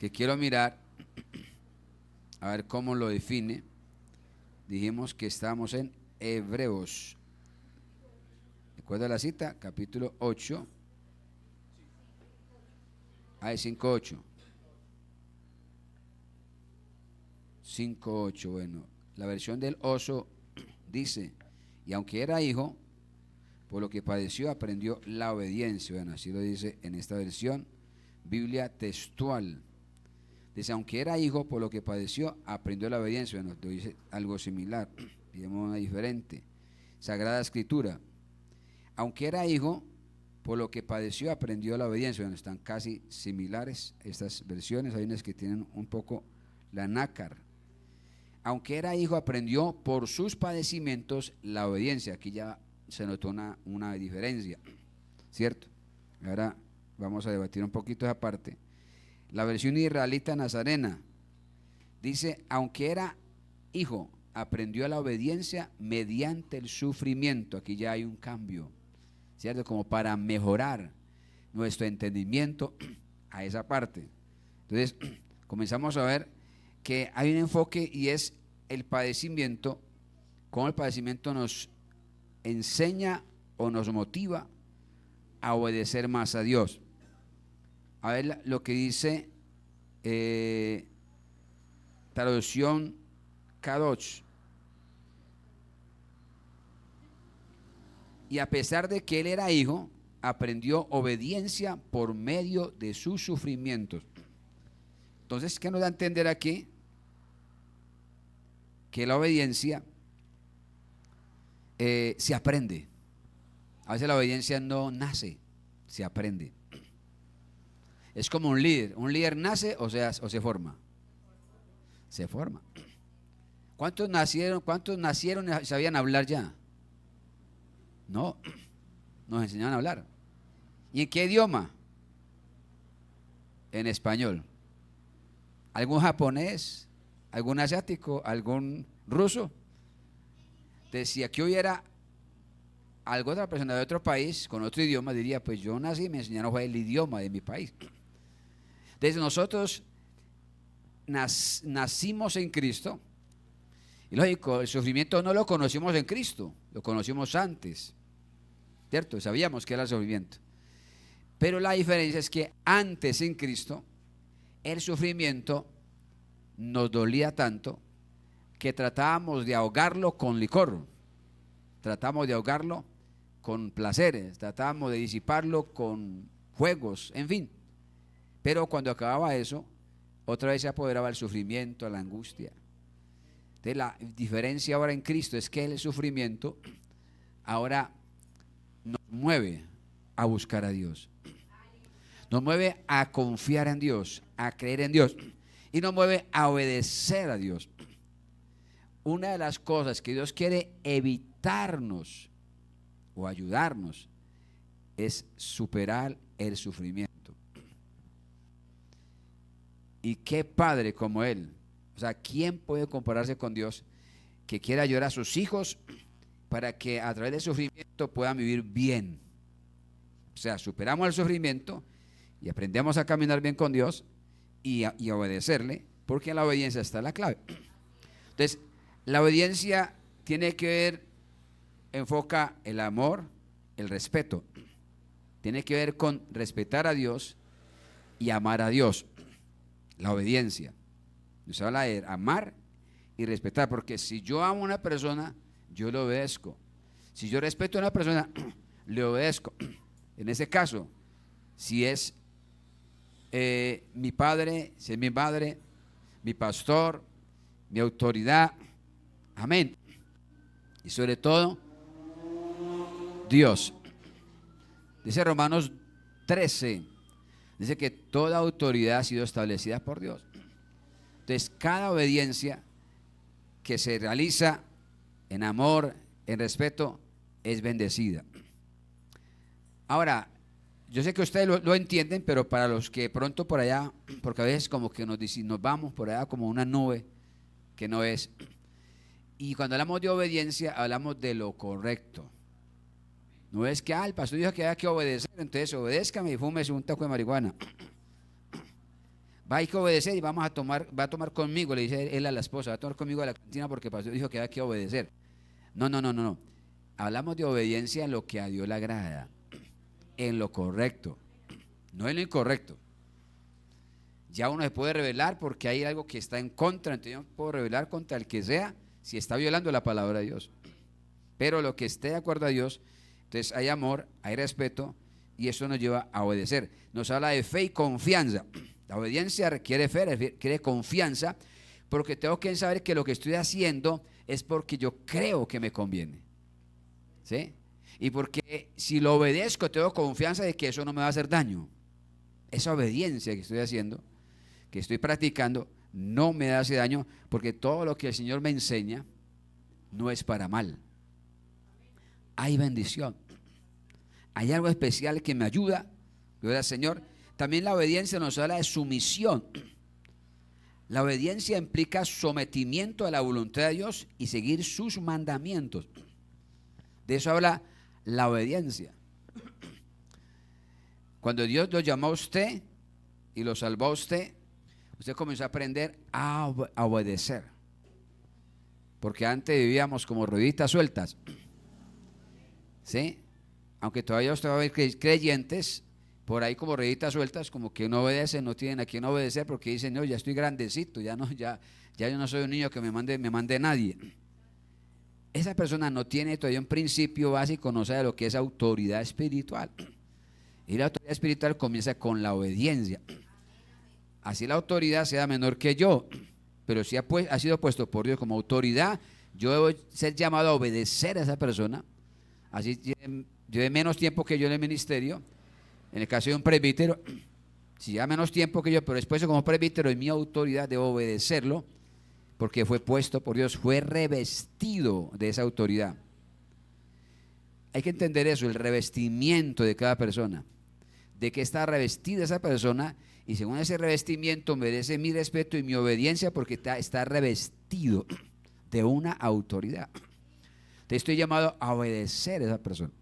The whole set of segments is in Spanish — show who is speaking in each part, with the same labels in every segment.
Speaker 1: que quiero mirar, a ver cómo lo define. Dijimos que estamos en Hebreos. ¿Recuerda la cita? Capítulo 8. Ah, es 5:8. 5:8, bueno. La versión del oso dice, y aunque era hijo, por lo que padeció, aprendió la obediencia. Bueno, así lo dice en esta versión, Biblia textual. Dice, aunque era hijo, por lo que padeció, aprendió la obediencia. Bueno, te dice algo similar, digamos una diferente. Sagrada Escritura. Aunque era hijo, por lo que padeció, aprendió la obediencia. Bueno, están casi similares estas versiones. Hay unas que tienen un poco la nácar. Aunque era hijo, aprendió por sus padecimientos la obediencia. Aquí ya se notó una diferencia, ¿cierto? Ahora vamos a debatir un poquito esa parte. La versión israelita nazarena dice, aunque era hijo, aprendió la obediencia mediante el sufrimiento. Aquí ya hay un cambio, ¿cierto? Como para mejorar nuestro entendimiento a esa parte. Entonces, comenzamos a ver que hay un enfoque y es el padecimiento, cómo el padecimiento nos enseña o nos motiva a obedecer más a Dios. A ver lo que dice traducción Kadosh. Y a pesar de que él era hijo, aprendió obediencia por medio de sus sufrimientos. Entonces, ¿qué nos da a entender aquí? Que la obediencia se aprende. A veces la obediencia no nace, se aprende. Es como un líder nace o se forma. Se forma. ¿Cuántos nacieron y sabían hablar ya? No, nos enseñaron a hablar. ¿Y en qué idioma? En español. ¿Algún japonés? ¿Algún asiático? ¿Algún ruso? Decía que hubiera alguna otra persona de otro país con otro idioma, diría, pues yo nací y me enseñaron el idioma de mi país. Desde nosotros nacimos en Cristo, y lógico, el sufrimiento no lo conocimos en Cristo, lo conocimos antes, ¿cierto? Sabíamos que era el sufrimiento. Pero la diferencia es que antes en Cristo, el sufrimiento nos dolía tanto que tratábamos de ahogarlo con licor, tratábamos de ahogarlo con placeres, tratábamos de disiparlo con juegos, en fin. Pero cuando acababa eso, otra vez se apoderaba el sufrimiento, la angustia. Entonces la diferencia ahora en Cristo es que el sufrimiento ahora nos mueve a buscar a Dios, nos mueve a confiar en Dios, a creer en Dios, y nos mueve a obedecer a Dios. Una de las cosas que Dios quiere evitarnos o ayudarnos es superar el sufrimiento. Y qué padre como Él. O sea, ¿quién puede compararse con Dios que quiere ayudar a sus hijos para que a través del sufrimiento puedan vivir bien? O sea, superamos el sufrimiento y aprendemos a caminar bien con Dios y a obedecerle, porque en la obediencia está la clave. Entonces, la obediencia tiene que ver, enfoca el amor, el respeto. Tiene que ver con respetar a Dios y amar a Dios. La obediencia. Nos habla de amar y respetar, porque si yo amo a una persona, yo le obedezco. Si yo respeto a una persona, le obedezco. En ese caso, si es mi padre, si es mi madre, mi pastor, mi autoridad, amén. Y sobre todo, Dios. Dice Romanos 13, dice que toda autoridad ha sido establecida por Dios. Entonces, cada obediencia que se realiza en amor, en respeto, es bendecida. Ahora, yo sé que ustedes lo entienden, pero para los que pronto por allá, porque a veces como que nos vamos por allá como una nube que no es. Y cuando hablamos de obediencia, hablamos de lo correcto. No es que el pastor dijo que había que obedecer, entonces obedézcame y fúmese un taco de marihuana. hay que obedecer y va a tomar conmigo, le dice él a la esposa, va a tomar conmigo a la cantina porque el pastor dijo que hay que obedecer. No. Hablamos de obediencia en lo que a Dios le agrada, en lo correcto, no en lo incorrecto. Ya uno se puede rebelar porque hay algo que está en contra, entonces yo puedo rebelar contra el que sea si está violando la palabra de Dios. Pero lo que esté de acuerdo a Dios, entonces hay amor, hay respeto y eso nos lleva a obedecer. Nos habla de fe y confianza. La obediencia requiere fe, requiere confianza, porque tengo que saber que lo que estoy haciendo es porque yo creo que me conviene. ¿Sí? Y porque si lo obedezco tengo confianza de que eso no me va a hacer daño. Esa obediencia que estoy haciendo, que estoy practicando, no me hace daño, porque todo lo que el Señor me enseña no es para mal. Hay bendición, hay algo especial que me ayuda. Gloria al Señor. También la obediencia nos habla de sumisión. La obediencia implica sometimiento a la voluntad de Dios y seguir sus mandamientos. De eso habla la obediencia. Cuando Dios lo llamó a usted y lo salvó a usted, usted comenzó a aprender a obedecer. Porque antes vivíamos como rueditas sueltas. ¿Sí? Aunque todavía usted va a ver creyentes por ahí como rueditas sueltas, como que no obedecen, no tienen a quién obedecer porque dicen, no, ya estoy grandecito, ya yo no soy un niño que me mande nadie. Esa persona no tiene todavía un principio básico, no sabe lo que es autoridad espiritual. Y la autoridad espiritual comienza con la obediencia. Así la autoridad sea menor que yo, pero si ha sido puesto por Dios como autoridad, yo debo ser llamado a obedecer a esa persona. Así lleve menos tiempo que yo en el ministerio. En el caso de un presbítero, si lleva menos tiempo que yo, pero después como presbítero, en mi autoridad debo obedecerlo, porque fue puesto por Dios, fue revestido de esa autoridad. Hay que entender eso, el revestimiento de cada persona, de que está revestida esa persona, y según ese revestimiento merece mi respeto y mi obediencia, porque está revestido de una autoridad. Te estoy llamado a obedecer a esa persona.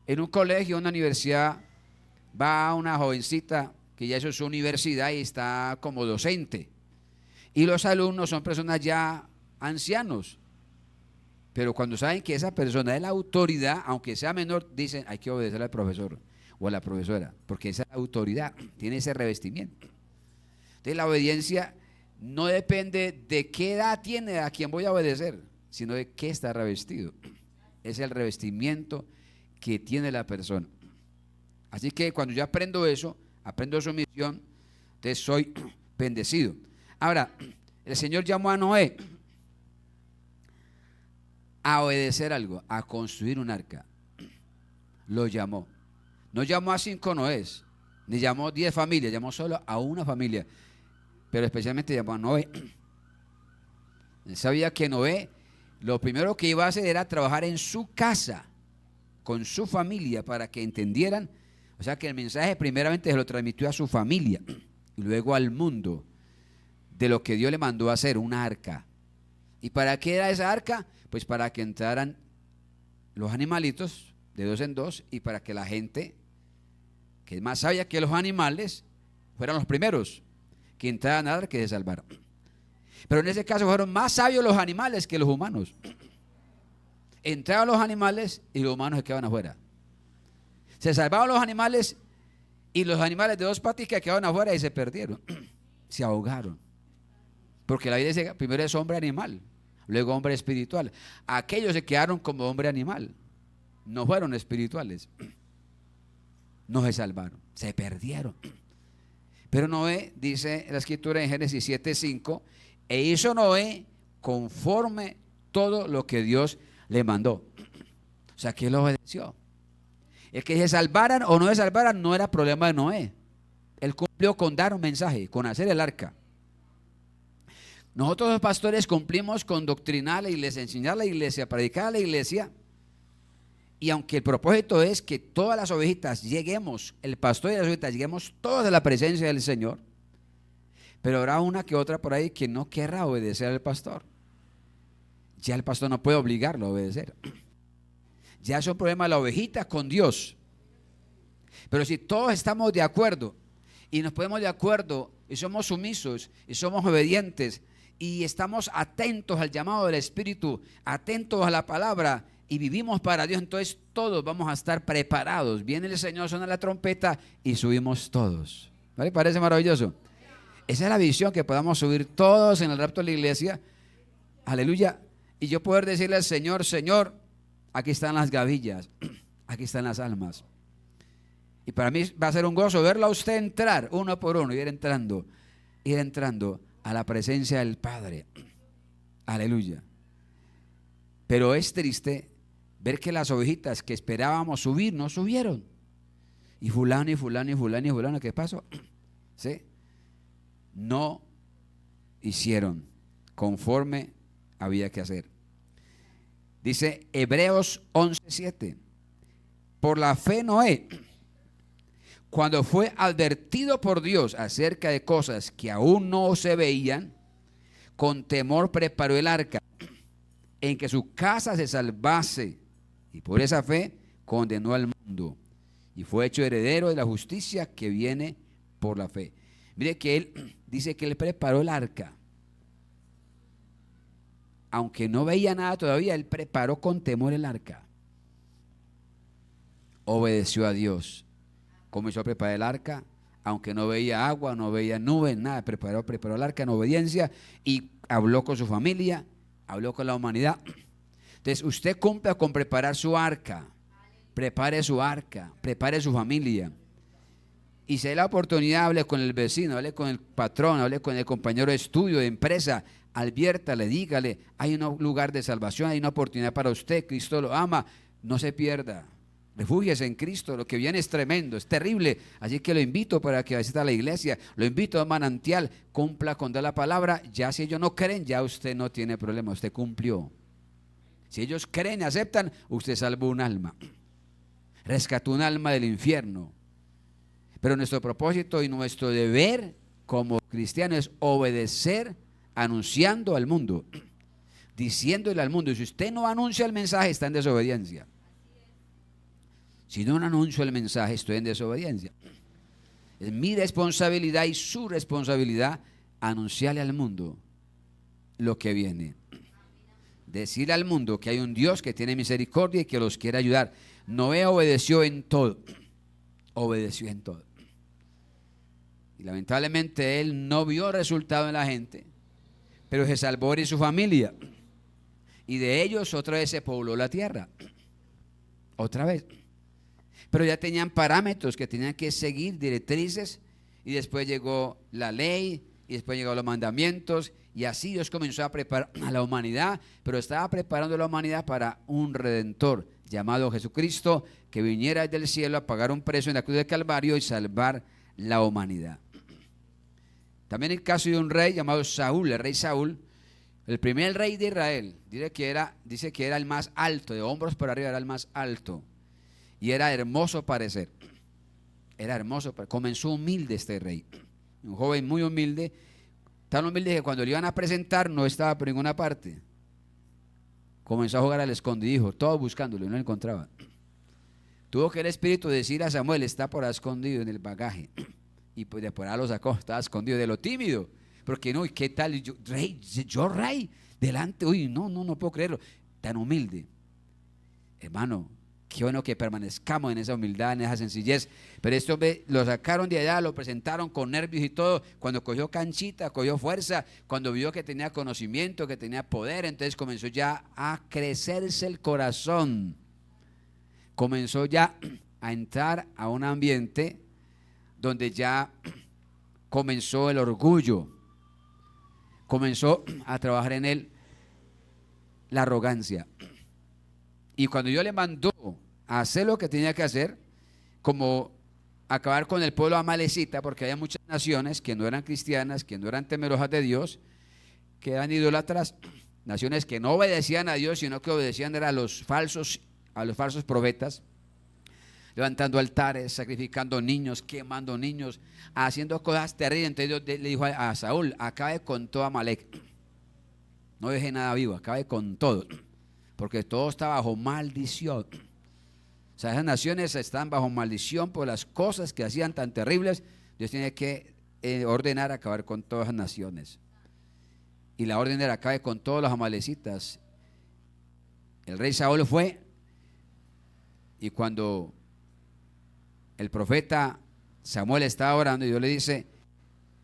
Speaker 1: En un colegio, una universidad, va una jovencita que ya hizo su universidad y está como docente. Y los alumnos son personas ya ancianos. Pero cuando saben que esa persona es la autoridad, aunque sea menor, dicen, hay que obedecer al profesor o a la profesora, porque esa autoridad tiene ese revestimiento. Entonces la obediencia no depende de qué edad tiene a quien voy a obedecer, sino de qué está revestido. Es el revestimiento que tiene la persona. Así que cuando yo aprendo eso, aprendo sumisión, entonces soy bendecido. Ahora, el Señor llamó a Noé a obedecer algo, a construir un arca. Lo llamó. No llamó a 5 Noés, ni llamó 10 familias, llamó solo a una familia, pero especialmente llamó a Noé. Él sabía que Noé, lo primero que iba a hacer era trabajar en su casa, con su familia, para que entendieran. O sea que el mensaje primeramente se lo transmitió a su familia y luego al mundo de lo que Dios le mandó a hacer, una arca. ¿Y para qué era esa arca? Pues para que entraran los animalitos de 2 en 2 y para que la gente, que es más sabia que los animales, fueran los primeros que entraran al arca, que se salvaran. Pero en ese caso fueron más sabios los animales que los humanos. Entraban los animales y los humanos se quedaban afuera. Se salvaban los animales y los animales de 2 patas quedaban afuera y se perdieron. Se ahogaron. Porque la vida dice, primero es hombre animal, luego hombre espiritual. Aquellos se quedaron como hombre animal, no fueron espirituales. No se salvaron, se perdieron. Pero Noé, dice la escritura en Génesis 7:5, e hizo Noé conforme todo lo que Dios le mandó. O sea, que él obedeció. El que se salvaran o no se salvaran no era problema de Noé. Él cumplió con dar un mensaje, con hacer el arca. Nosotros los pastores cumplimos con doctrinar a la iglesia, enseñar a la iglesia, predicar a la iglesia. Y aunque el propósito es que todas las ovejitas lleguemos, el pastor y las ovejitas lleguemos todas a la presencia del Señor, pero habrá una que otra por ahí que no querrá obedecer al pastor. Ya el pastor no puede obligarlo a obedecer. Ya es un problema de la ovejita con Dios. Pero si todos estamos de acuerdo y nos ponemos de acuerdo y somos sumisos y somos obedientes y estamos atentos al llamado del Espíritu, atentos a la palabra y vivimos para Dios, entonces todos vamos a estar preparados. Viene el Señor, suena la trompeta y subimos todos. ¿No le parece maravilloso? Esa es la visión, que podamos subir todos en el rapto de la iglesia. Aleluya. Y yo poder decirle al Señor: Señor, aquí están las gavillas, aquí están las almas. Y para mí va a ser un gozo verlo a usted entrar uno por uno, ir entrando a la presencia del Padre. Aleluya. Pero es triste ver que las ovejitas que esperábamos subir no subieron. Y fulano y fulano y fulano y fulano, ¿qué pasó? ¿Sí? No hicieron conforme había que hacer. Dice Hebreos 11:7. Por la fe Noé, cuando fue advertido por Dios acerca de cosas que aún no se veían, con temor preparó el arca, en que su casa se salvase, y por esa fe condenó al mundo, y fue hecho heredero de la justicia que viene por la fe. Mire que él dice que él preparó el arca. Aunque no veía nada todavía, él preparó con temor el arca. Obedeció a Dios. Comenzó a preparar el arca, aunque no veía agua, no veía nubes, nada. Preparó el arca en obediencia y habló con su familia, habló con la humanidad. Entonces usted cumpla con preparar su arca. Prepare su arca, prepare su familia. Y si hay la oportunidad, hable con el vecino, hable con el patrón, hable con el compañero de estudio, de empresa, adviértale, dígale: hay un lugar de salvación, hay una oportunidad para usted, Cristo lo ama, no se pierda, refúgiese en Cristo, lo que viene es tremendo, es terrible. Así que lo invito para que visite a la iglesia, lo invito a Manantial, cumpla con dar la palabra. Ya si ellos no creen, ya usted no tiene problema, usted cumplió. Si ellos creen y aceptan, usted salvó un alma, rescató un alma del infierno. Pero nuestro propósito y nuestro deber como cristianos es obedecer, anunciando al mundo, diciéndole al mundo. Y si usted no anuncia el mensaje, está en desobediencia. Si no anuncio el mensaje, estoy en desobediencia. Es mi responsabilidad y su responsabilidad anunciarle al mundo lo que viene. Decirle al mundo que hay un Dios que tiene misericordia y que los quiere ayudar. Noé obedeció en todo. Obedeció en todo. Y lamentablemente él no vio resultado en la gente, pero se salvó él y su familia. Y de ellos otra vez se pobló la tierra. Otra vez. Pero ya tenían parámetros que tenían que seguir, directrices. Y después llegó la ley, y después llegaron los mandamientos. Y así Dios comenzó a preparar a la humanidad, pero estaba preparando a la humanidad para un redentor llamado Jesucristo, que viniera del cielo a pagar un precio en la cruz del Calvario y salvar la humanidad. También el caso de un rey llamado Saúl, el rey Saúl, el primer rey de Israel. Dice que era el más alto, de hombros para arriba era el más alto, y era hermoso parecer. Era hermoso, comenzó humilde este rey, un joven muy humilde, tan humilde que cuando le iban a presentar no estaba por ninguna parte. Comenzó a jugar al escondidijo, todos buscándolo y no lo encontraba. Tuvo que el Espíritu decir a Samuel: está por ahí escondido en el bagaje. Y pues después lo sacó, estaba escondido de lo tímido. Porque no, ¿y qué tal? Yo rey, delante, uy, no puedo creerlo. Tan humilde. Hermano, qué bueno que permanezcamos en esa humildad, en esa sencillez. Pero esto lo sacaron de allá, lo presentaron con nervios y todo. Cuando cogió canchita, cogió fuerza, cuando vio que tenía conocimiento, que tenía poder, entonces comenzó ya a crecerse el corazón. Comenzó ya a entrar a un ambiente donde ya comenzó el orgullo, comenzó a trabajar en él la arrogancia. Y cuando Dios le mandó a hacer lo que tenía que hacer, como acabar con el pueblo amalecita, porque había muchas naciones que no eran cristianas, que no eran temerosas de Dios, que eran idólatras, naciones que no obedecían a Dios, sino que obedecían a los falsos profetas, levantando altares, sacrificando niños, quemando niños, haciendo cosas terribles. Entonces Dios le dijo a Saúl: acabe con todo Amalek, no deje nada vivo, acabe con todo, porque todo está bajo maldición. O sea, esas naciones están bajo maldición por las cosas que hacían tan terribles. Dios tiene que ordenar acabar con todas las naciones. Y la orden era acabe con todos los amalecitas. El rey Saúl fue, y cuando el profeta Samuel estaba orando, Dios le dice: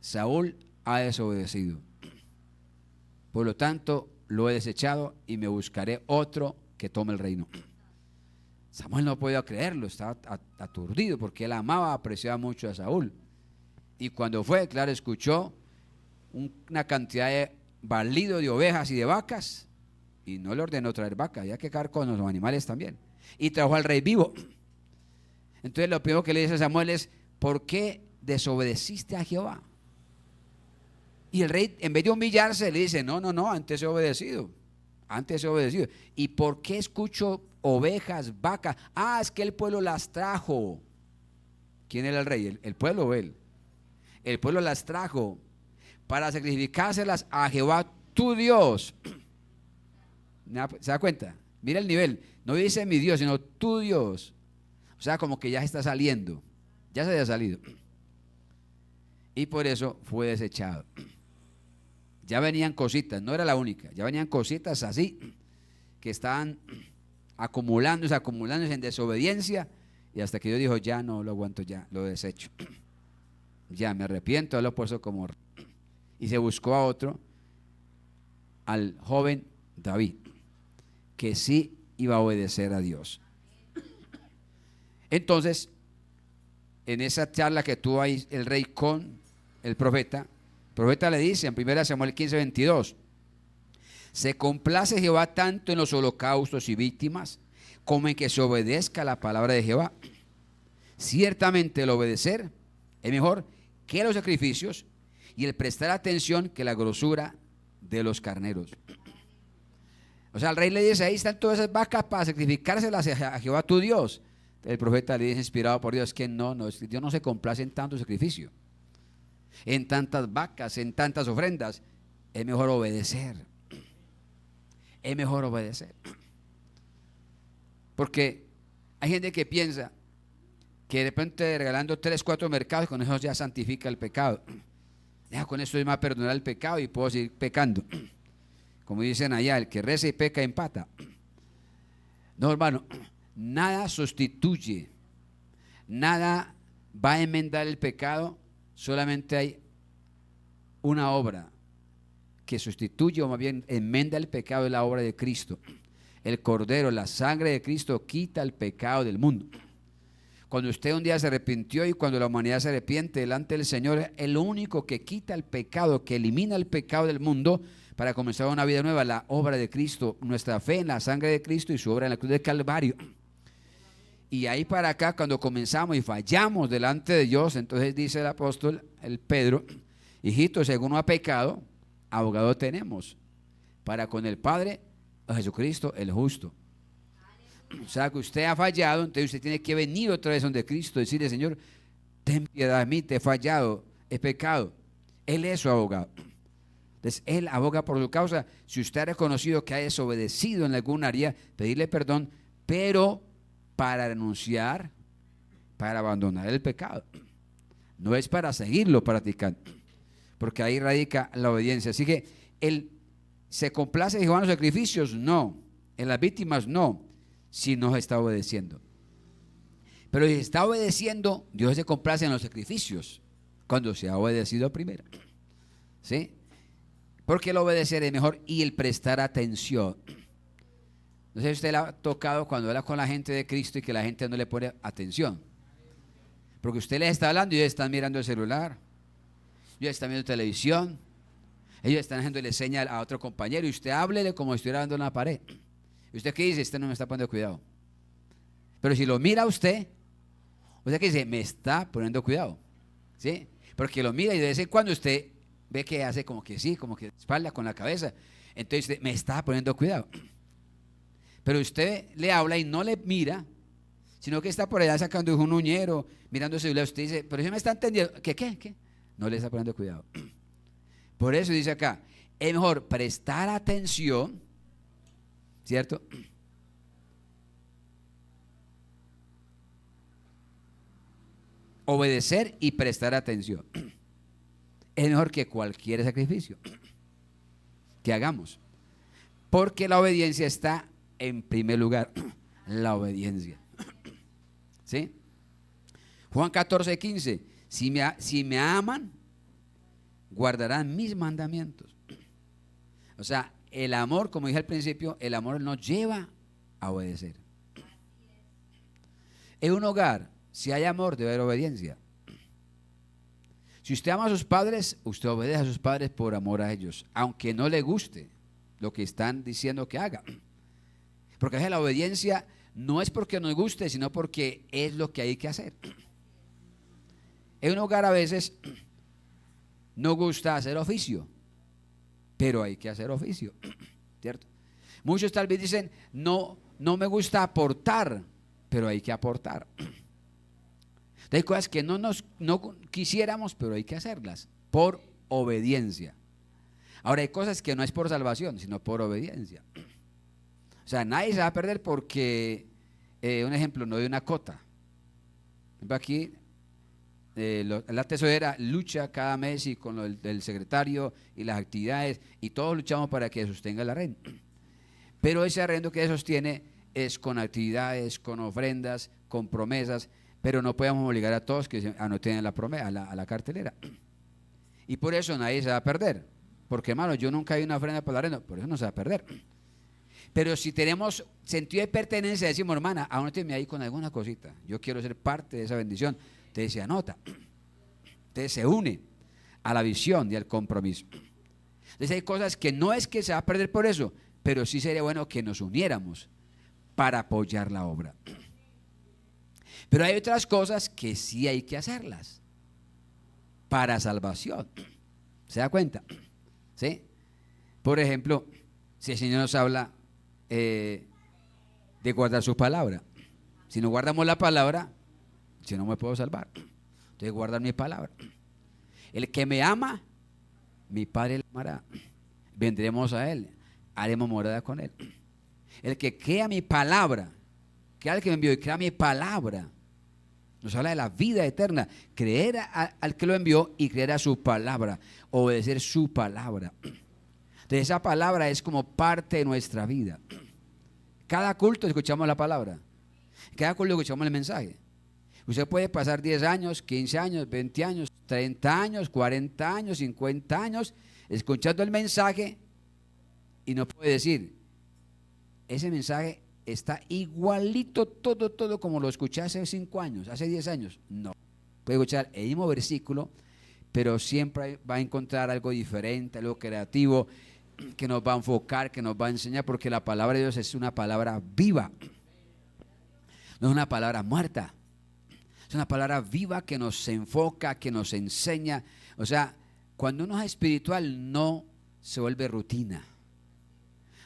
Speaker 1: Saúl ha desobedecido, por lo tanto lo he desechado y me buscaré otro que tome el reino. Samuel no podía creerlo, estaba aturdido porque él amaba, apreciaba mucho a Saúl. Y cuando fue, claro, escuchó una cantidad de balido de ovejas y de vacas, y no le ordenó traer vacas, había que quedar con los animales también, y trajo al rey vivo. Entonces lo primero que le dice a Samuel es: ¿por qué desobedeciste a Jehová? Y el rey, en vez de humillarse, le dice: no, antes he obedecido, ¿Y por qué escucho ovejas, vacas? Es que el pueblo las trajo. ¿Quién era el rey? ¿El pueblo o él? El pueblo las trajo para sacrificárselas a Jehová tu Dios. ¿Se da cuenta? Mira el nivel. No dice mi Dios, sino tu Dios. O sea, como que ya está saliendo. Ya se había salido. Y por eso fue desechado. Ya venían cositas, no era la única. Ya venían cositas así, que estaban acumulándose en desobediencia. Y hasta que Dios dijo: ya no lo aguanto, ya lo desecho. Ya me arrepiento, lo puesto como. Y se buscó a otro, al joven David, que sí iba a obedecer a Dios. Entonces, en esa charla que tuvo ahí el rey con el profeta le dice en 1 Samuel 15:22: se complace Jehová tanto en los holocaustos y víctimas como en que se obedezca la palabra de Jehová. Ciertamente el obedecer es mejor que los sacrificios, y el prestar atención que la grosura de los carneros. O sea, el rey le dice: ahí están todas esas vacas para sacrificárselas a Jehová tu Dios. El profeta le dice, inspirado por Dios, que no, Dios no se complace en tanto sacrificio, en tantas vacas, en tantas ofrendas. Es mejor obedecer. Es mejor obedecer. Porque hay gente que piensa que de repente regalando 3, 4 mercados, con eso ya santifica el pecado. Ya con esto es más perdonar el pecado y puedo seguir pecando. Como dicen allá, el que reza y peca empata. No, hermano, nada sustituye, nada va a enmendar el pecado. Solamente hay una obra que sustituye, o más bien enmenda el pecado, es la obra de Cristo. El Cordero, la sangre de Cristo quita el pecado del mundo. Cuando usted un día se arrepintió, y cuando la humanidad se arrepiente delante del Señor, el único que quita el pecado, que elimina el pecado del mundo para comenzar una vida nueva, la obra de Cristo, nuestra fe en la sangre de Cristo y su obra en la cruz del Calvario. Y ahí para acá, cuando comenzamos y fallamos delante de Dios, entonces dice el apóstol, el Pedro: hijito, según no ha pecado, abogado tenemos para con el Padre, a Jesucristo el justo. O sea, que usted ha fallado, entonces usted tiene que venir otra vez donde Cristo, decirle: Señor, ten piedad de mí, te he fallado, he pecado. Él es su abogado. Entonces Él aboga por su causa. Si usted ha reconocido que ha desobedecido en algún área, pedirle perdón, pero para renunciar, para abandonar el pecado. No es para seguirlo practicando, porque ahí radica la obediencia. Así que Él se complace en los sacrificios, no. En las víctimas, no. Si no está obedeciendo. Pero si está obedeciendo, Dios se complace en los sacrificios cuando se ha obedecido primero. ¿Sí? Porque el obedecer es mejor, y el prestar atención. No sé si usted le ha tocado cuando habla con la gente de Cristo y que la gente no le pone atención. Porque usted les está hablando y ellos están mirando el celular, ellos están viendo televisión, ellos están haciéndole señal a otro compañero, y usted háblele como si estuviera dando en la pared. ¿Y usted qué dice? Este no me está poniendo cuidado. Pero si lo mira usted qué dice: me está poniendo cuidado. ¿Sí? Porque lo mira y de vez en cuando usted ve que hace como que sí, como que espalda con la cabeza. Entonces usted: me está poniendo cuidado. Pero usted le habla y no le mira, sino que está por allá sacando un uñero, mirando el celular. Usted dice: pero si me está entendiendo, ¿qué? No le está poniendo cuidado. Por eso dice acá: es mejor prestar atención, ¿cierto? obedecer y prestar atención es mejor que cualquier sacrificio que hagamos, porque la obediencia está en primer lugar. La obediencia, ¿sí? Juan 14:15, si me aman, guardarán mis mandamientos. O sea, el amor, como dije al principio, el amor nos lleva a obedecer. En un hogar, si hay amor, debe haber obediencia. Si usted ama a sus padres, usted obedece a sus padres por amor a ellos, aunque no le guste lo que están diciendo que haga. Porque a veces la obediencia no es porque nos guste, sino porque es lo que hay que hacer. En un hogar a veces no gusta hacer oficio, pero hay que hacer oficio, ¿cierto? Muchos tal vez dicen, no me gusta aportar, pero hay que aportar. Hay cosas que no quisiéramos, pero hay que hacerlas por obediencia. Ahora hay cosas que no es por salvación, sino por obediencia. O sea, nadie se va a perder porque, un ejemplo, no hay una cota. Aquí la tesorera lucha cada mes y con el secretario y las actividades, y todos luchamos para que sostenga el arrendo. Pero ese arrendo que sostiene es con actividades, con ofrendas, con promesas, pero no podemos obligar a todos que anoten la promesa, a la cartelera. Y por eso nadie se va a perder. Porque, hermano, yo nunca hay una ofrenda para el arrendo, por eso no se va a perder. Pero si tenemos sentido de pertenencia, decimos, hermana, anóteme ahí con alguna cosita. Yo quiero ser parte de esa bendición. Usted se anota. Usted se une a la visión y al compromiso. Entonces hay cosas que no es que se va a perder por eso, pero sí sería bueno que nos uniéramos para apoyar la obra. Pero hay otras cosas que sí hay que hacerlas para salvación. ¿Se da cuenta? ¿Sí? Por ejemplo, si el Señor nos habla de guardar su palabra. Si no guardamos la palabra, yo no me puedo salvar. Entonces guardar mi palabra. El que me ama, mi Padre le amará. Vendremos a Él, haremos morada con Él. El que crea mi palabra, que al que me envió y crea mi palabra, nos habla de la vida eterna. Creer al que lo envió y creer a su palabra, obedecer su palabra. Entonces esa palabra es como parte de nuestra vida. Cada culto escuchamos la palabra, cada culto escuchamos el mensaje. Usted puede pasar 10 años, 15 años, 20 años, 30 años, 40 años, 50 años escuchando el mensaje y no puede decir, ese mensaje está igualito todo como lo escuché hace 5 años, hace 10 años. No, puede escuchar el mismo versículo, pero siempre va a encontrar algo diferente, algo creativo, que nos va a enfocar, que nos va a enseñar, porque la palabra de Dios es una palabra viva, no es una palabra muerta, es una palabra viva que nos enfoca, que nos enseña. O sea, cuando uno es espiritual no se vuelve rutina,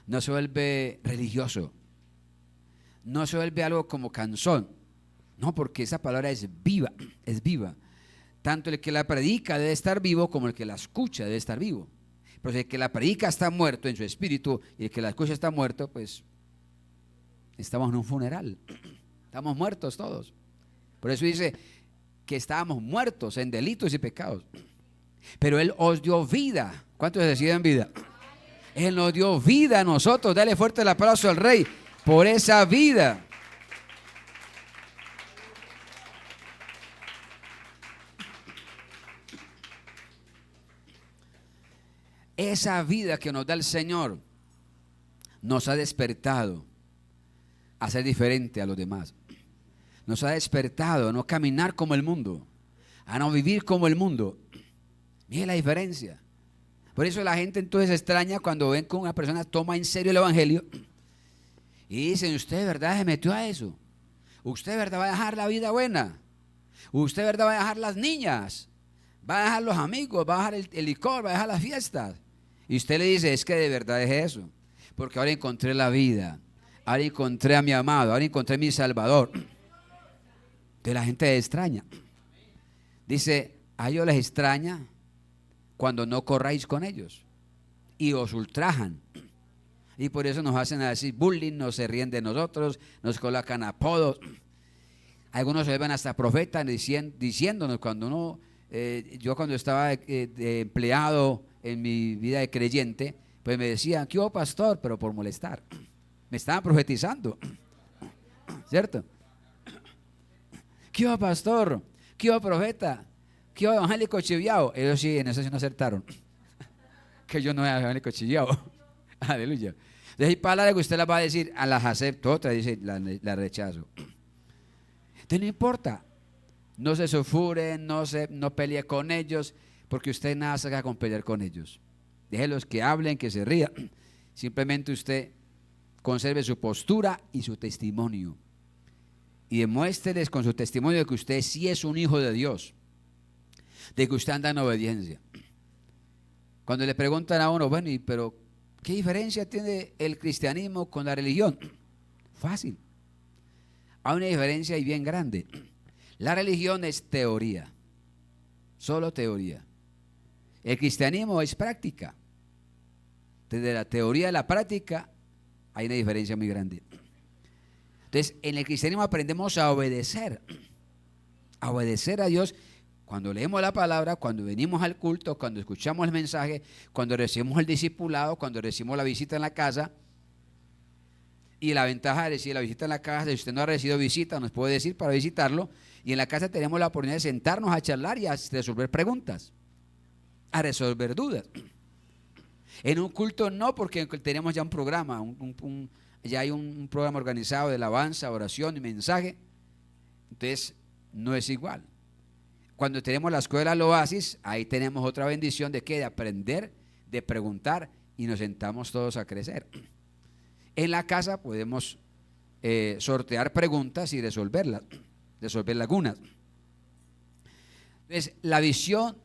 Speaker 1: no se vuelve religioso, no se vuelve algo como canzón, no, porque esa palabra es viva, es viva. Tanto el que la predica debe estar vivo como el que la escucha debe estar vivo. Pero si el que la predica está muerto en su espíritu y el que la escucha está muerto, pues estamos en un funeral, estamos muertos todos. Por eso dice que estábamos muertos en delitos y pecados, pero Él os dio vida. ¿Cuántos deciden vida? Él nos dio vida a nosotros. Dale fuerte el aplauso al Rey por esa vida. Esa vida que nos da el Señor nos ha despertado a ser diferente a los demás. Nos ha despertado a no caminar como el mundo, a no vivir como el mundo. Mire la diferencia. Por eso la gente entonces se extraña cuando ven que una persona toma en serio el evangelio y dicen, usted de verdad se metió a eso, usted de verdad va a dejar la vida buena, usted de verdad va a dejar las niñas, va a dejar los amigos, va a dejar el licor, va a dejar las fiestas. Y usted le dice, es que de verdad es eso, porque ahora encontré la vida, ahora encontré a mi amado, ahora encontré a mi Salvador. Entonces la gente extraña. Dice, a ellos les extraña cuando no corráis con ellos y os ultrajan. Y por eso nos hacen así bullying, nos se ríen de nosotros, nos colocan apodos. Algunos se ven hasta profetas diciéndonos cuando uno, yo cuando estaba de empleado en mi vida de creyente, pues me decían, ¿qué hubo, pastor? Pero por molestar. Me estaban profetizando, ¿cierto? ¿Qué hubo, pastor? ¿Qué hubo, profeta? ¿Qué hubo, evangélico chiviao? Ellos sí, en eso sí no acertaron. Que yo no era evangélico chiviao. Aleluya. Entonces hay palabras que usted las va a decir, a las acepto, otras dice, las rechazo. Entonces no importa, no se sulfuren, no pelee con ellos, porque usted nada saca con pelear con ellos. Déjelos que hablen, que se rían. Simplemente usted conserve su postura y su testimonio. Y demuéstreles con su testimonio de que usted sí es un hijo de Dios, de que usted anda en obediencia. Cuando le preguntan a uno, bueno, pero ¿qué diferencia tiene el cristianismo con la religión? Fácil. Hay una diferencia y bien grande. La religión es teoría, solo teoría. El cristianismo es práctica. Desde la teoría a la práctica hay una diferencia muy grande. Entonces, en el cristianismo aprendemos a obedecer a Dios. Cuando leemos la palabra, cuando venimos al culto, cuando escuchamos el mensaje, cuando recibimos el discipulado, cuando recibimos la visita en la casa. Y la ventaja de recibir la visita en la casa, si usted no ha recibido visita, nos puede decir para visitarlo. Y en la casa tenemos la oportunidad de sentarnos a charlar y a resolver preguntas, a resolver dudas. En un culto no, porque tenemos ya un programa, ya hay un programa organizado de alabanza, oración y mensaje. Entonces, no es igual. Cuando tenemos la escuela al Oasis, ahí tenemos otra bendición de ¿qué? De aprender, de preguntar y nos sentamos todos a crecer. En la casa podemos sortear preguntas y resolver lagunas. Entonces, la visión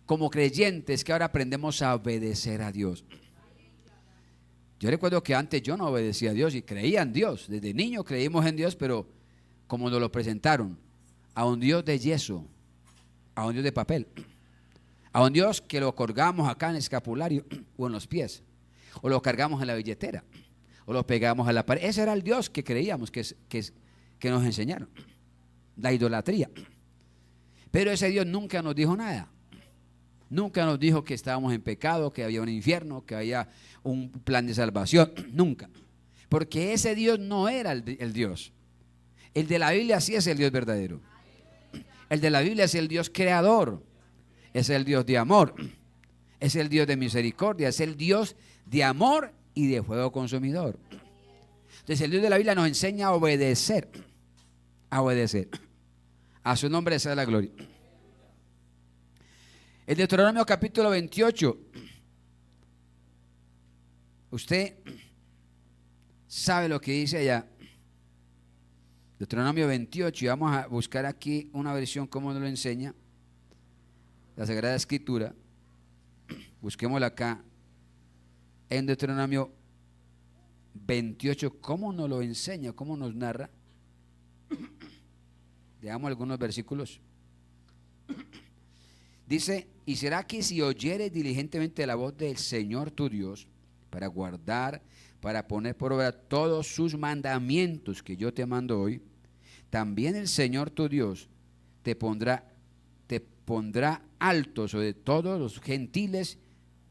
Speaker 1: como creyentes es que ahora aprendemos a obedecer a Dios. Yo recuerdo que antes yo no obedecía a Dios y creía en Dios. Desde niño creímos en Dios, pero como nos lo presentaron, a un Dios de yeso, a un Dios de papel, a un Dios que lo colgamos acá en el escapulario o en los pies, o lo cargamos en la billetera, o lo pegamos a la pared. Ese era el Dios que creíamos, que nos enseñaron, la idolatría. Pero ese Dios nunca nos dijo nada. Nunca nos dijo que estábamos en pecado, que había un infierno, que había un plan de salvación. Nunca. Porque ese Dios no era el Dios. El de la Biblia sí es el Dios verdadero. El de la Biblia es el Dios creador. Es el Dios de amor. Es el Dios de misericordia. Es el Dios de amor y de fuego consumidor. Entonces el Dios de la Biblia nos enseña a obedecer. A obedecer. A su nombre sea la gloria. El Deuteronomio capítulo 28. Usted sabe lo que dice allá. Deuteronomio 28. Y vamos a buscar aquí una versión como nos lo enseña la Sagrada Escritura. Busquémosla acá. En Deuteronomio 28. ¿Cómo nos lo enseña? ¿Cómo nos narra? Veamos algunos versículos. Dice, y será que si oyeres diligentemente la voz del Señor tu Dios, para guardar, para poner por obra todos sus mandamientos que yo te mando hoy, también el Señor tu Dios te pondrá alto sobre todos los gentiles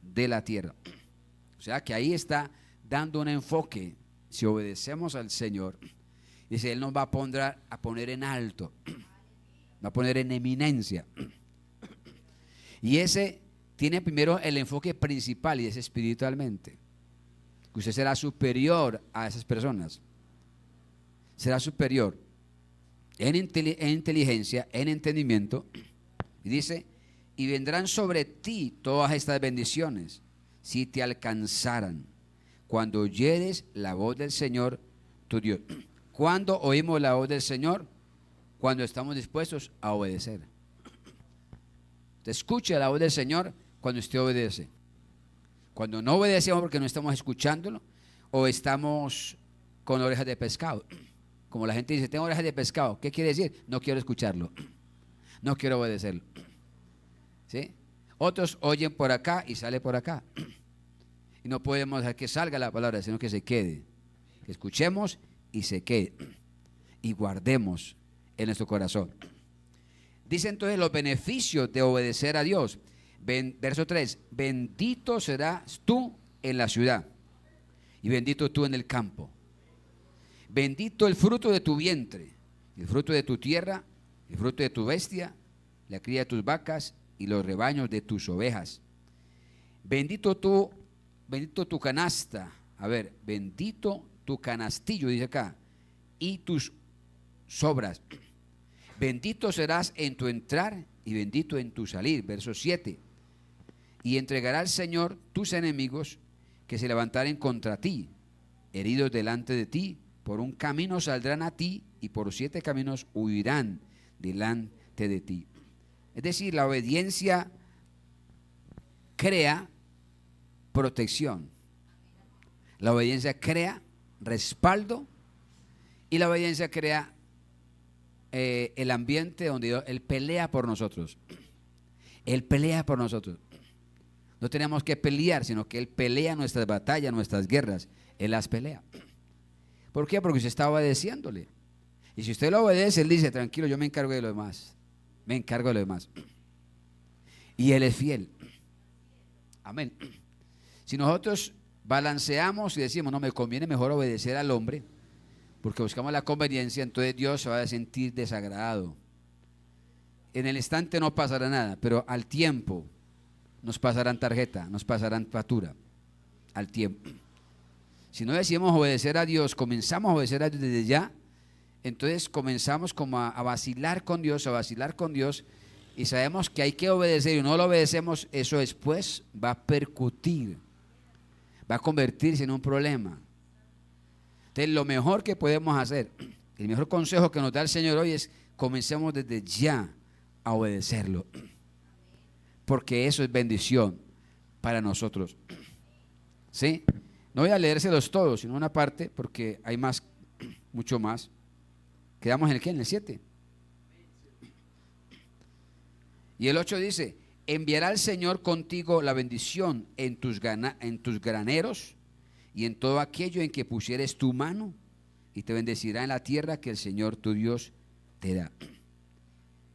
Speaker 1: de la tierra. O sea que ahí está dando un enfoque. Si obedecemos al Señor, dice, Él nos va a poner en alto, va a poner en eminencia. Y ese tiene primero el enfoque principal y es espiritualmente. Que usted será superior a esas personas. Será superior en inteligencia, en entendimiento. Y dice, y vendrán sobre ti todas estas bendiciones si te alcanzaran cuando oyeres la voz del Señor tu Dios. ¿Cuándo oímos la voz del Señor? Cuando estamos dispuestos a obedecer. Te escucha la voz del Señor cuando usted obedece. Cuando no obedecemos porque no estamos escuchándolo o estamos con orejas de pescado. Como la gente dice, tengo orejas de pescado. ¿Qué quiere decir? No quiero escucharlo. No quiero obedecerlo. ¿Sí? Otros oyen por acá y sale por acá. Y no podemos dejar que salga la palabra, sino que se quede. Que escuchemos y se quede. Y guardemos en nuestro corazón. Dice entonces los beneficios de obedecer a Dios. Verso 3, bendito serás tú en la ciudad y bendito tú en el campo. Bendito el fruto de tu vientre, el fruto de tu tierra, el fruto de tu bestia, la cría de tus vacas y los rebaños de tus ovejas. Bendito tu canasta. A ver, bendito tu canastillo, dice acá, y tus sobras. Bendito serás en tu entrar y bendito en tu salir. Verso 7. Y entregará al Señor tus enemigos que se levantaren contra ti, heridos delante de ti. Por un camino saldrán a ti y por 7 caminos huirán delante de ti. Es decir, la obediencia crea protección. La obediencia crea respaldo y la obediencia crea el ambiente donde Él pelea por nosotros. Él pelea por nosotros. No tenemos que pelear, sino que Él pelea nuestras batallas, nuestras guerras. Él las pelea. ¿Por qué? Porque usted está obedeciéndole. Y si usted lo obedece, Él dice, tranquilo, yo me encargo de lo demás. Me encargo de lo demás. Y Él es fiel. Amén. Si nosotros balanceamos y decimos, no, me conviene mejor obedecer al hombre, porque buscamos la conveniencia, entonces Dios se va a sentir desagradado. En el instante no pasará nada, pero al tiempo nos pasarán tarjeta, nos pasarán factura. Al tiempo. Si no decidimos obedecer a Dios, comenzamos a obedecer a Dios desde ya, entonces comenzamos como a vacilar con Dios, y sabemos que hay que obedecer y no lo obedecemos, eso después va a percutir, va a convertirse en un problema. Entonces lo mejor que podemos hacer, el mejor consejo que nos da el Señor hoy es comencemos desde ya a obedecerlo, porque eso es bendición para nosotros. ¿Sí? No voy a leérselos todos, sino una parte, porque hay más, mucho más. ¿Quedamos en el qué? En el 7. Y el 8 dice, enviará el Señor contigo la bendición en tus graneros y en todo aquello en que pusieres tu mano, y te bendecirá en la tierra que el Señor tu Dios te da.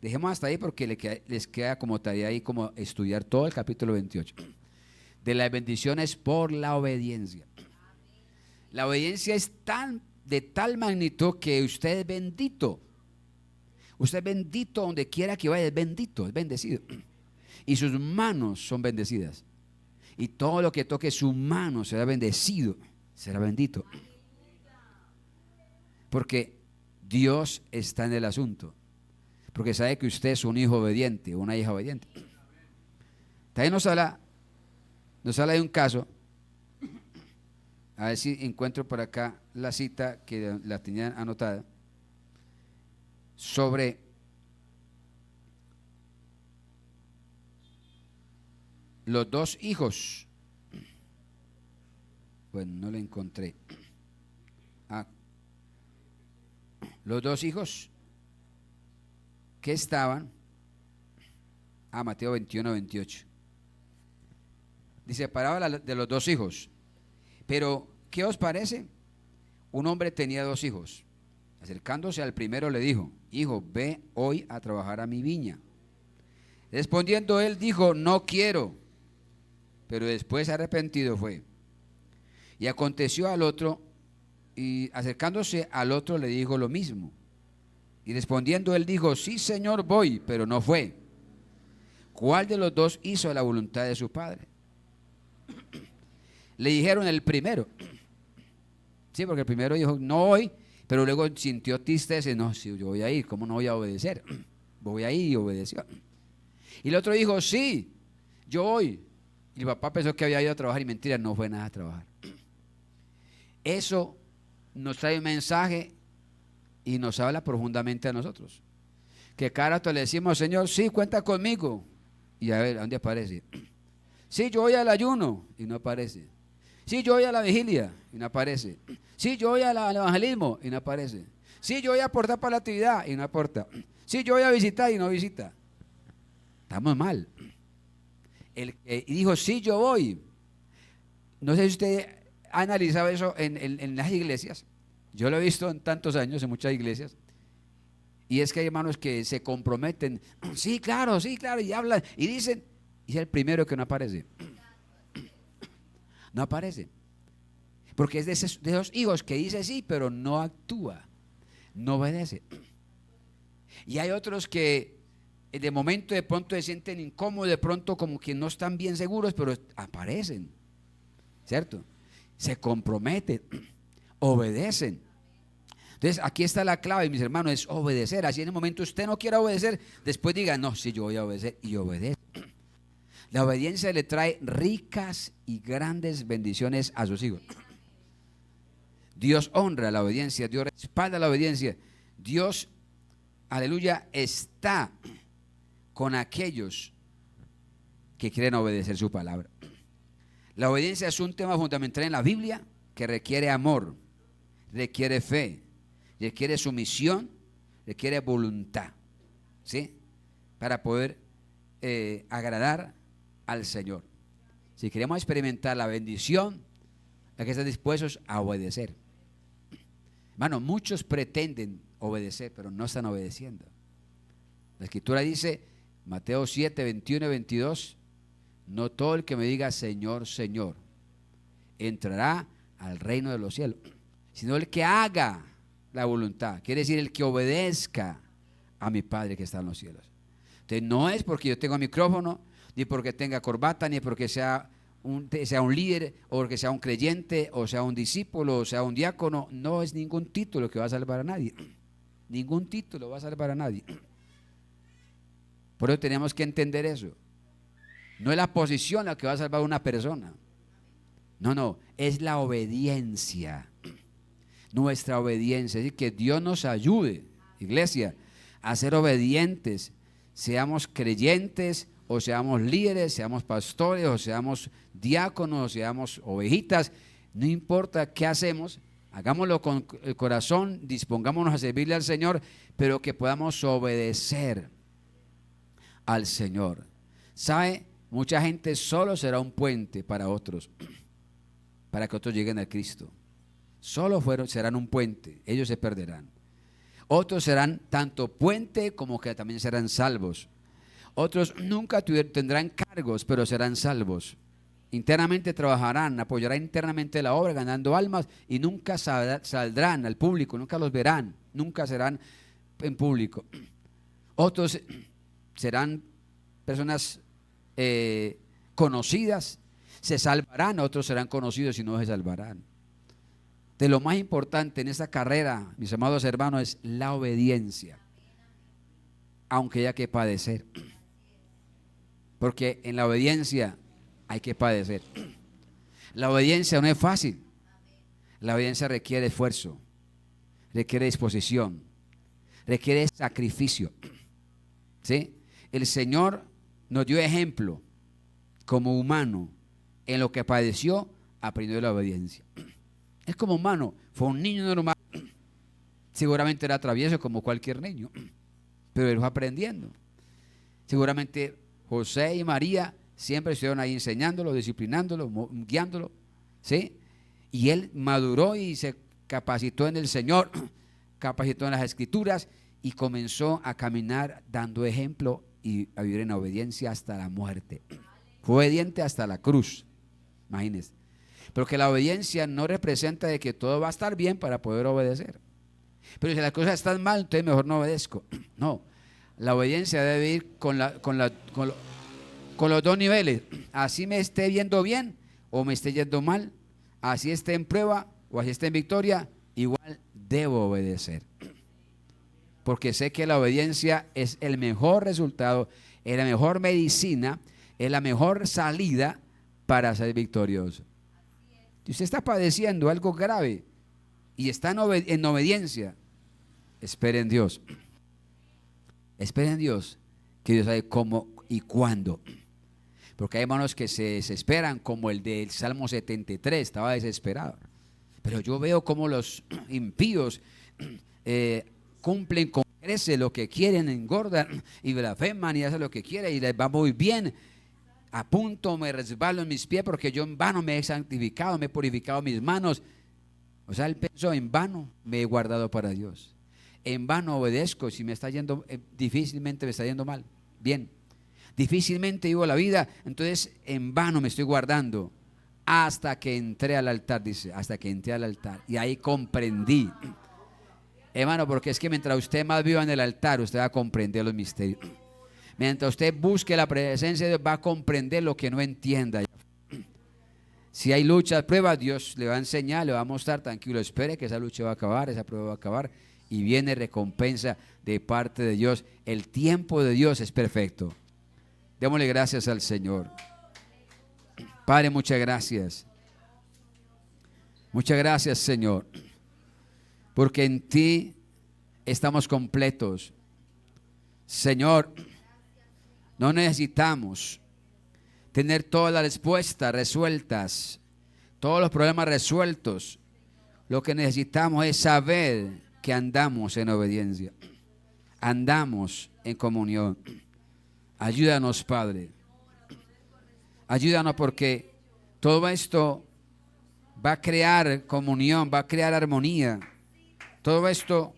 Speaker 1: Dejemos hasta ahí porque les queda como tarea ahí como estudiar todo el capítulo 28. De las bendiciones por la obediencia. La obediencia es de tal magnitud que usted es bendito. Usted es bendito donde quiera que vaya, es bendito, es bendecido. Y sus manos son bendecidas. Y todo lo que toque su mano será bendecido, será bendito. Porque Dios está en el asunto. Porque sabe que usted es un hijo obediente, una hija obediente. También nos habla de un caso. A ver si encuentro por acá la cita que la tenían anotada. Sobre los 2 hijos. Bueno, no lo encontré. Los 2 hijos que estaban. Mateo 21, 28. Dice, parábola de los 2 hijos. Pero, ¿qué os parece? Un hombre tenía 2 hijos. Acercándose al primero le dijo, hijo, ve hoy a trabajar a mi viña. Respondiendo él dijo, no quiero. Pero después arrepentido fue. Y aconteció al otro, y acercándose al otro le dijo lo mismo. Y respondiendo él dijo, sí, Señor, voy, pero no fue. ¿Cuál de los 2 hizo la voluntad de su padre? Le dijeron el primero. Sí, porque el primero dijo, no voy, pero luego sintió tristeza. No, si yo voy a ir, ¿cómo no voy a obedecer? Voy a ir, y obedeció. Y el otro dijo, sí, yo voy. Y el papá pensó que había ido a trabajar y mentira, no fue nada a trabajar. Eso nos trae un mensaje y nos habla profundamente a nosotros. Que cada rato le decimos, Señor, sí, cuenta conmigo. Y a ver, ¿a dónde aparece? Sí, yo voy al ayuno y no aparece. Sí, yo voy a la vigilia y no aparece. Sí, yo voy al evangelismo y no aparece. Sí, yo voy a aportar para la actividad y no aporta. Sí, yo voy a visitar y no visita. Estamos mal. Y dijo, sí, yo voy. No sé si usted ha analizado eso en las iglesias. Yo lo he visto en tantos años, en muchas iglesias. Y es que hay hermanos que se comprometen, sí, claro, y hablan y dicen, y es el primero que no aparece. No aparece. Porque es de esos hijos que dice sí, pero no actúa, no obedece. Y hay otros que de momento de pronto se sienten incómodos, de pronto como que no están bien seguros, pero aparecen, ¿cierto? Se comprometen, obedecen. Entonces aquí está la clave, mis hermanos, es obedecer. Así en el momento usted no quiera obedecer, después diga, no, sí, yo voy a obedecer, y obedece. La obediencia le trae ricas y grandes bendiciones a sus hijos. Dios honra la obediencia, Dios respalda la obediencia. Dios, aleluya, está con aquellos que quieren obedecer su palabra. La obediencia es un tema fundamental en la Biblia que requiere amor, requiere fe, requiere sumisión, requiere voluntad, ¿sí? Para poder agradar al Señor. Si queremos experimentar la bendición, hay que estar dispuestos a obedecer. Hermano, muchos pretenden obedecer, pero no están obedeciendo. La Escritura dice, Mateo 7, 21 y 22, no todo el que me diga Señor, Señor, entrará al reino de los cielos, sino el que haga la voluntad, quiere decir el que obedezca a mi Padre que está en los cielos. Entonces no es porque yo tenga micrófono, ni porque tenga corbata, ni porque sea un líder, o porque sea un creyente, o sea un discípulo, o sea un diácono. No es ningún título que va a salvar a nadie. Ningún título va a salvar a nadie. Por eso tenemos que entender eso. No es la posición la que va a salvar a una persona. No, es la obediencia. Nuestra obediencia. Es decir, que Dios nos ayude, iglesia, a ser obedientes. Seamos creyentes, o seamos líderes, seamos pastores, o seamos diáconos, o seamos ovejitas. No importa qué hacemos, hagámoslo con el corazón, dispongámonos a servirle al Señor, pero que podamos obedecer al Señor. ¿Sabe? Mucha gente solo será un puente para otros, para que otros lleguen a Cristo. Solo serán un puente, ellos se perderán. Otros serán tanto puente como que también serán salvos. Otros nunca tendrán cargos, pero serán salvos. Internamente trabajarán, apoyarán internamente la obra, ganando almas, y nunca saldrán al público, nunca los verán, nunca serán en público. Otros serán personas conocidas, se salvarán, otros serán conocidos y no se salvarán. De lo más importante en esta carrera, mis amados hermanos, es la obediencia, aunque haya que padecer, porque en la obediencia hay que padecer. La obediencia no es fácil. La obediencia requiere esfuerzo, requiere disposición, requiere sacrificio, ¿sí? El Señor nos dio ejemplo como humano en lo que padeció, aprendió de la obediencia. Es como humano, fue un niño normal, seguramente era travieso como cualquier niño, pero él fue aprendiendo. Seguramente José y María siempre estuvieron ahí enseñándolo, disciplinándolo, guiándolo, ¿sí? Y él maduró y se capacitó en el Señor, capacitó en las Escrituras y comenzó a caminar dando ejemplo y a vivir en obediencia hasta la muerte. Fue obediente hasta la cruz, imagínense. Porque la obediencia no representa de que todo va a estar bien para poder obedecer. Pero si las cosas están mal, entonces mejor no obedezco. No, la obediencia debe ir con los dos niveles. Así me esté viendo bien o me esté yendo mal, así esté en prueba o así esté en victoria, igual debo obedecer. Porque sé que la obediencia es el mejor resultado, es la mejor medicina, es la mejor salida para ser victorioso. Si usted está padeciendo algo grave y está en obediencia, espere en Dios. Espere en Dios, que Dios sabe cómo y cuándo. Porque hay hermanos que se desesperan, como el del Salmo 73, estaba desesperado. Pero yo veo cómo los impíos cumplen con creces lo que quieren, engordan y blasfeman y hacen lo que quieren y les va muy bien. A punto me resbalo en mis pies porque yo en vano me he santificado, me he purificado mis manos. O sea, él pensó, en vano me he guardado para Dios. En vano obedezco si me está yendo, difícilmente me está yendo mal. Bien, difícilmente vivo la vida, entonces en vano me estoy guardando. Hasta que entré al altar, dice, hasta que entré al altar. Y ahí comprendí, hermano, porque es que mientras usted más viva en el altar, usted va a comprender los misterios. Mientras usted busque la presencia de Dios, va a comprender lo que no entienda. Si hay luchas, pruebas, Dios le va a enseñar, le va a mostrar, tranquilo, espere que esa lucha va a acabar, esa prueba va a acabar. Y viene recompensa de parte de Dios. El tiempo de Dios es perfecto. Démosle gracias al Señor. Padre, muchas gracias. Muchas gracias, Señor. Porque en ti estamos completos. Señor, no necesitamos tener todas las respuestas resueltas, todos los problemas resueltos. Lo que necesitamos es saber que andamos en obediencia, andamos en comunión. Ayúdanos, Padre. Ayúdanos, porque todo esto va a crear comunión, va a crear armonía. Todo esto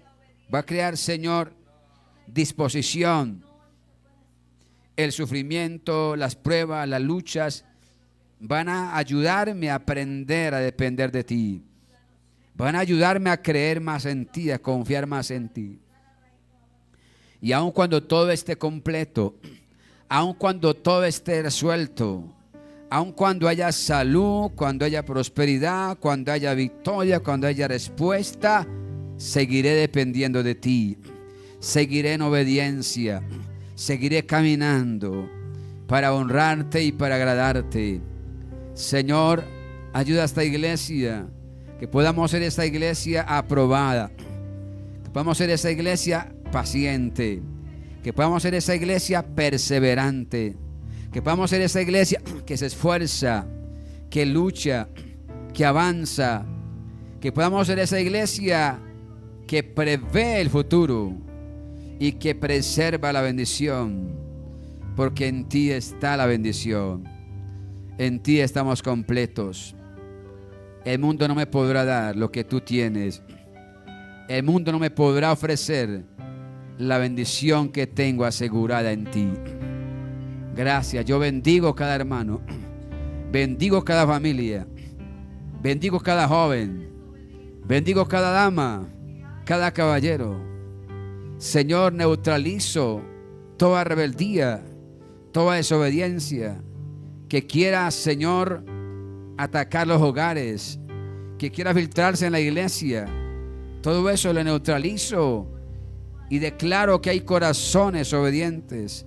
Speaker 1: va a crear, Señor, disposición. El sufrimiento, las pruebas, las luchas van a ayudarme a aprender a depender de ti. Van a ayudarme a creer más en ti, a confiar más en ti. Y aun cuando todo esté completo, aun cuando todo esté resuelto, aun cuando haya salud, cuando haya prosperidad, cuando haya victoria, cuando haya respuesta, seguiré dependiendo de ti. Seguiré en obediencia. Seguiré caminando para honrarte y para agradarte. Señor, ayuda a esta iglesia, que podamos ser esta iglesia aprobada, que podamos ser esa iglesia paciente, que podamos ser esa iglesia perseverante, que podamos ser esa iglesia que se esfuerza, que lucha, que avanza, que podamos ser esa iglesia que prevé el futuro y que preserva la bendición, porque en ti está la bendición. En ti estamos completos. El mundo no me podrá dar lo que tú tienes. El mundo no me podrá ofrecer la bendición que tengo asegurada en ti. Gracias. Yo bendigo cada hermano, bendigo cada familia, bendigo cada joven, bendigo cada dama, cada caballero. Señor, neutralizo toda rebeldía, toda desobediencia que quiera, Señor, atacar los hogares, que quiera filtrarse en la iglesia. Todo eso lo neutralizo y declaro que hay corazones obedientes,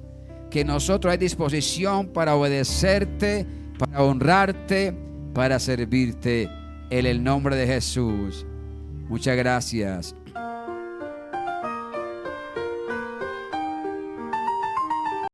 Speaker 1: que en nosotros hay disposición para obedecerte, para honrarte, para servirte. En el nombre de Jesús. Muchas gracias.